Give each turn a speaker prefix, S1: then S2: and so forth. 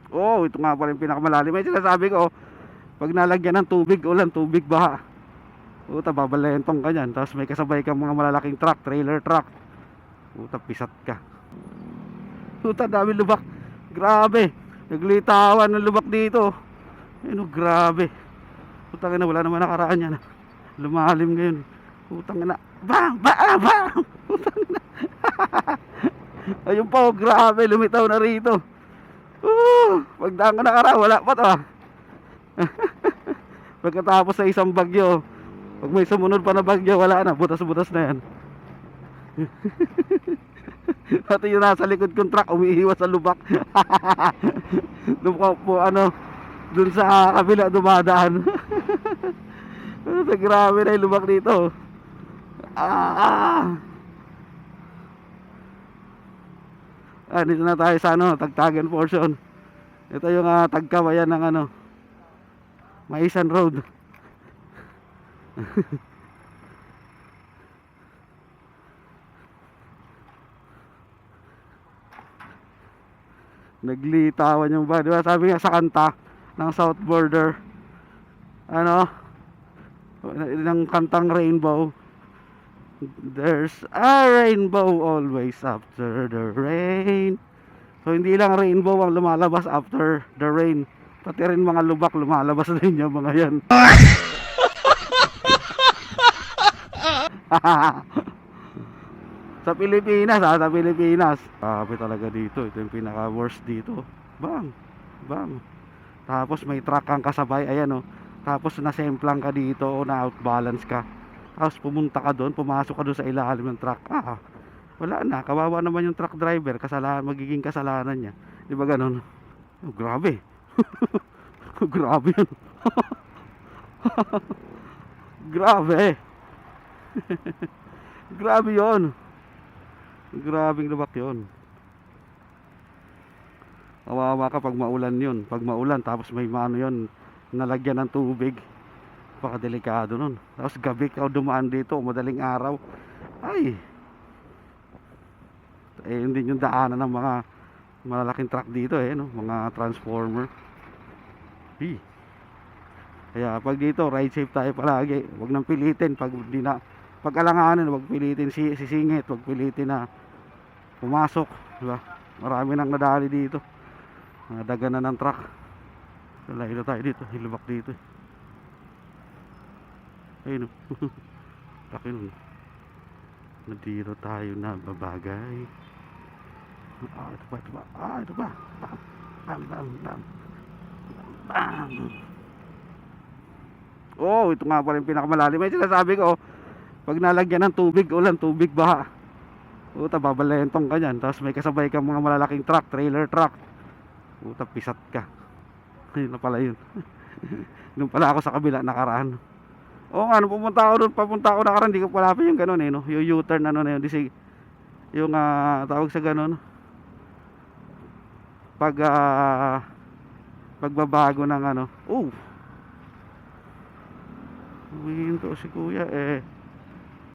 S1: Oh, ito nga pala yung pinakamalalim. May sinasabi ko, pag nalagyan ng tubig, ulan, tubig, baha. Puta, babalentong ka dyan. Tapos may kasabay kang mga malalaking truck, trailer truck. Puta, pisat ka. Puta, dami lubak. Grabe. Naglitawan ng lubak dito. Ayun, oh, grabe. Putang ina, wala naman nakaraan yan. Lumalim ngayon. Putang ina. Bang! Bang! Bang! Putang ina. Ayun pa, oh, grabe. Lumitaw na rito. Pagdaan ko nakaraan, wala pa to ah. Pagkatapos sa isang bagyo, pag may sumunod pa na bagyo, wala na. Butas-butas na yan. Pati yung nasa likod kong truck, umiiwas sa lubak. Doon po, ano, dun sa kabila dumadaan. Grabe na yung lubak dito. Dito na tayo sa ano, Tagtagan portion. Ito yung tagkawayan ng ano, Maisan Road. Naglitawan yung ba, di ba? Sabi nga sa kanta ng South Border, ano, ng kantang Rainbow, there's a rainbow always after the rain. So hindi lang rainbow ang lumalabas after the rain, pati rin mga lubak lumalabas din yung mga yan. Sa Pilipinas sa Pilipinas. Grabe talaga dito. Ito yung pinaka worst dito. Bang, bang. Tapos may truck kang kasabay, ayan oh. Tapos nasemplang ka dito o na outbalance ka. Tapos pumunta ka doon, pumasok ka doon sa ilalim ng truck. Wala na, kawawa naman yung truck driver, kasalanan, magiging kasalanan niya. Di ba ganun? Oh, grabe. Grabe yun. Grabe. Grabe yun. Grabing lubak yun. Kawawa ka pag maulan yun. Pag maulan, tapos may mano yun, nalagyan ng tubig. Baka delikado nun. Tapos gabi ka dumaan dito, madaling araw. Ay, hindi yung daanan ng mga malalaking truck dito no? Mga transformer. Kaya pag dito, ride safe tayo palagi. Huwag nang pilitin pag hindi na, pag alanganin, huwag pilitin sisingit, huwag pilitin na pumasok, diba? Marami nang nadali dito. Nadaganan ng truck. Layo tayo dito, hilubak dito. Ayun o. Laki nun. Nadiro tayo na babagay. Ito ba, ito ba? Ito ba? Bam, bam, bam. Bam. Oh, ito nga pala yung pinakamalalim. May sinasabi ko, pag nalagyan ng tubig, ulan, tubig, baha. Puta, babalentong ka dyan. Tapos may kasabay kang mga malalaking truck, trailer truck. Puta, pisat ka. Ayun na pala yun. Doon pala ako sa kabila nakaraan. Oo nga, nung pumunta ako doon, papunta ako nakaraan, hindi ko pala pa yung ganun no? Yung U-turn ano na yun, yung tawag sa ganun, pag pagbabago ng ano, huminto si kuya